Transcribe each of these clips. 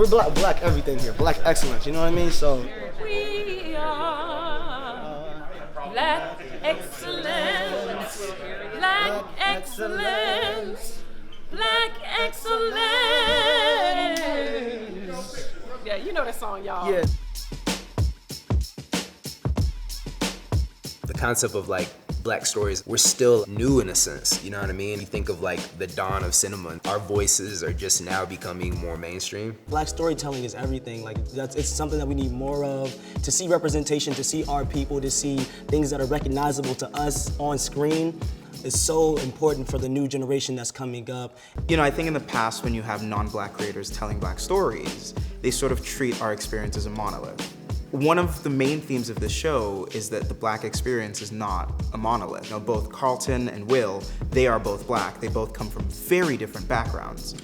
we're black everything here, black excellence, you know what I mean? So. We are black excellence, black excellence, black excellence. Yeah, you know that song, y'all. Yeah. The concept of like black stories, we're still new in a sense, you know what I mean? You think of like the dawn of cinema, our voices are just now becoming more mainstream. Black storytelling is everything. Like it's something that we need more of, to see representation, to see our people, to see things that are recognizable to us on screen is so important for the new generation that's coming up. You know, I think in the past when you have non-black creators telling black stories, they sort of treat our experience as a monolith. One of the main themes of this show is that the black experience is not a monolith. You know, both Carlton and Will, they are both black. They both come from very different backgrounds.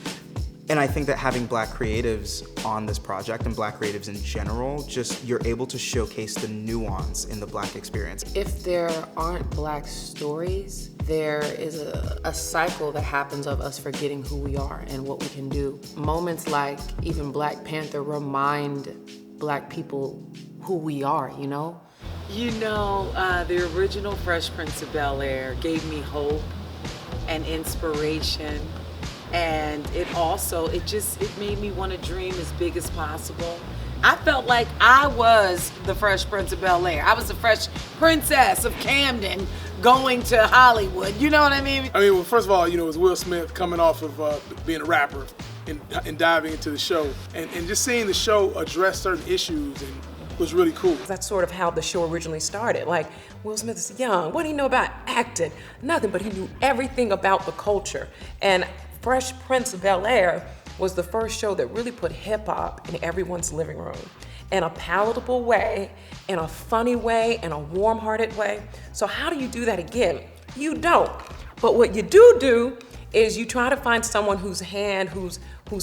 And I think that having black creatives on this project, and black creatives in general, just you're able to showcase the nuance in the black experience. If there aren't black stories, there is a cycle that happens of us forgetting who we are and what we can do. Moments like even Black Panther remind black people who we are, you know? You know, the original Fresh Prince of Bel-Air gave me hope and inspiration. And it made me want to dream as big as possible. I felt like I was the Fresh Prince of Bel-Air. I was the Fresh Princess of Camden going to Hollywood. You know what I mean? I mean, well, first of all, you know, it was Will Smith coming off of being a rapper and diving into the show. And just seeing the show address certain issues and was really cool. That's sort of how the show originally started. Like, Will Smith is young. What do you know about acting? Nothing, but he knew everything about the culture. And Fresh Prince of Bel-Air was the first show that really put hip-hop in everyone's living room in a palatable way, in a funny way, in a warm-hearted way. So how do you do that again? You don't. But what you do is you try to find someone whose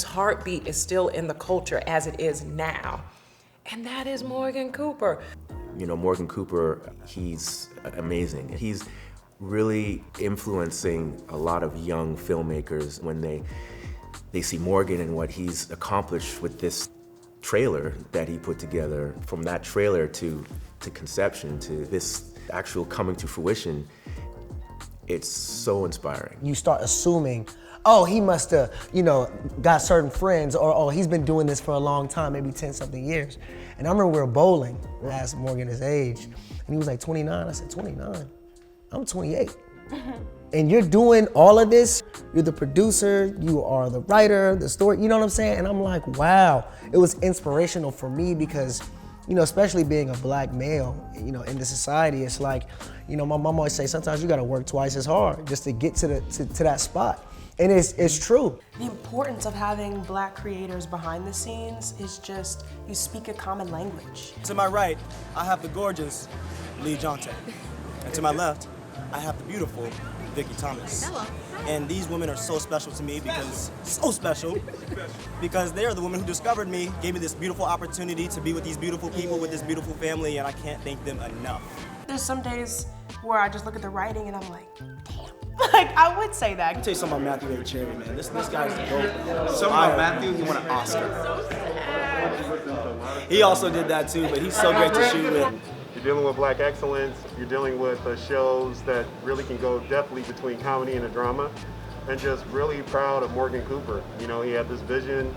heartbeat is still in the culture as it is now. And that is Morgan Cooper. You know, Morgan Cooper, he's amazing. He's really influencing a lot of young filmmakers when they see Morgan and what he's accomplished with this trailer that he put together. From that trailer to conception, to this actual coming to fruition, it's so inspiring. You start assuming, oh, he must have, you know, got certain friends, or oh, he's been doing this for a long time, maybe 10-something years. And I remember we were bowling, I asked Morgan his age, and he was like 29. I said, 29? I'm 28. And you're doing all of this, you're the producer, you are the writer, the story, you know what I'm saying? And I'm like, wow. It was inspirational for me because, you know, especially being a black male, you know, in the society, it's like, you know, my mom always say, sometimes you gotta work twice as hard just to get to that spot. And it's true. The importance of having black creators behind the scenes is just, you speak a common language. To my right, I have the gorgeous Lee Jonte. And to my left, I have the beautiful Vicky Thomas. Hello. And these women are so special to me because they are the women who discovered me, gave me this beautiful opportunity to be with these beautiful people, with this beautiful family, and I can't thank them enough. There's some days where I just look at the writing and I'm like, damn. Like, I would say that. I'll tell you something about Matthew A. Cherry, man. This guy's the GOAT. Something about Matthew, he won an Oscar. He also did that too, but he's so great to shoot with. You're dealing with black excellence, you're dealing with shows that really can go deftly between comedy and a drama, and just really proud of Morgan Cooper. You know, he had this vision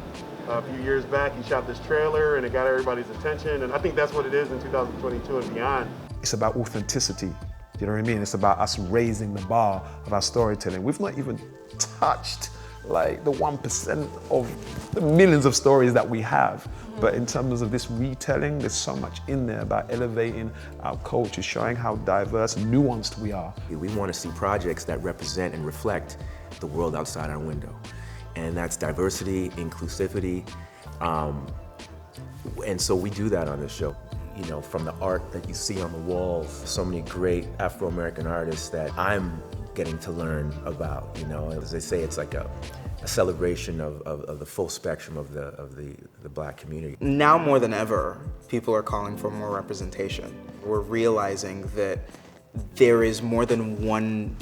a few years back, he shot this trailer and it got everybody's attention, and I think that's what it is in 2022 and beyond. It's about authenticity, you know what I mean? It's about us raising the bar of our storytelling. We've not even touched like the 1% of the millions of stories that we have. But in terms of this retelling, there's so much in there about elevating our culture, showing how diverse and nuanced we are. We want to see projects that represent and reflect the world outside our window. And that's diversity, inclusivity, and so we do that on this show. You know, from the art that you see on the walls, so many great Afro-American artists that I'm getting to learn about, you know. As they say, it's like a celebration of the full spectrum of the black community. Now more than ever, people are calling for more representation. We're realizing that there is more than one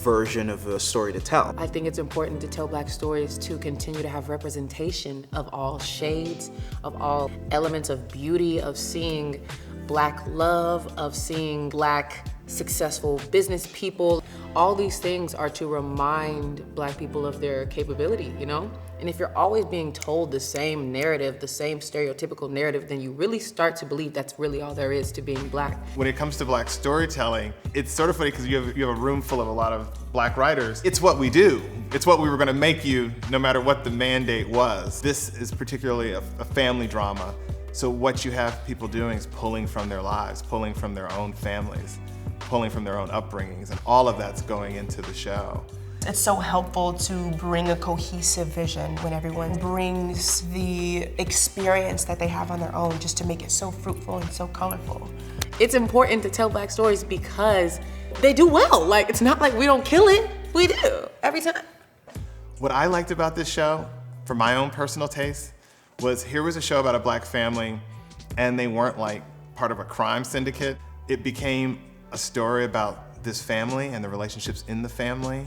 version of a story to tell. I think it's important to tell Black stories to continue to have representation of all shades, of all elements of beauty, of seeing Black love, of seeing Black successful business people. All these things are to remind Black people of their capability, you know? And if you're always being told the same narrative, the same stereotypical narrative, then you really start to believe that's really all there is to being Black. When it comes to Black storytelling, it's sort of funny because you have a room full of a lot of Black writers. It's what we do. It's what we were gonna make you no matter what the mandate was. This is particularly a family drama. So what you have people doing is pulling from their lives, pulling from their own families, pulling from their own upbringings, and all of that's going into the show. It's so helpful to bring a cohesive vision when everyone brings the experience that they have on their own, just to make it so fruitful and so colorful. It's important to tell Black stories because they do well. Like, it's not like we don't kill it. We do, every time. What I liked about this show, for my own personal taste, was here was a show about a Black family, and they weren't like part of a crime syndicate. It became a story about this family and the relationships in the family,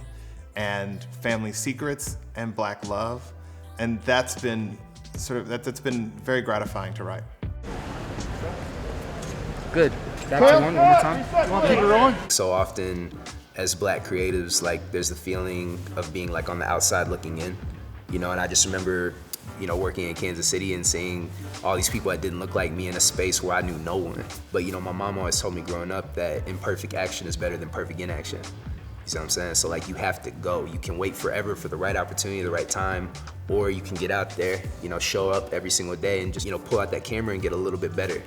and family secrets and Black love. And that's been that's been very gratifying to write. Good. Back to one more time. Come on, keep it rolling. So often as Black creatives, like there's the feeling of being like on the outside looking in, you know, and I just remember, you know, working in Kansas City and seeing all these people that didn't look like me in a space where I knew no one. But you know, my mom always told me growing up that imperfect action is better than perfect inaction. You see what I'm saying? So like you have to go. You can wait forever for the right opportunity, the right time, or you can get out there, you know, show up every single day and just, you know, pull out that camera and get a little bit better.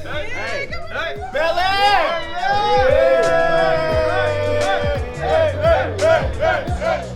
Hey, hey, hey, Bel-Air! Hey, hey, hey, hey, hey, hey, hey.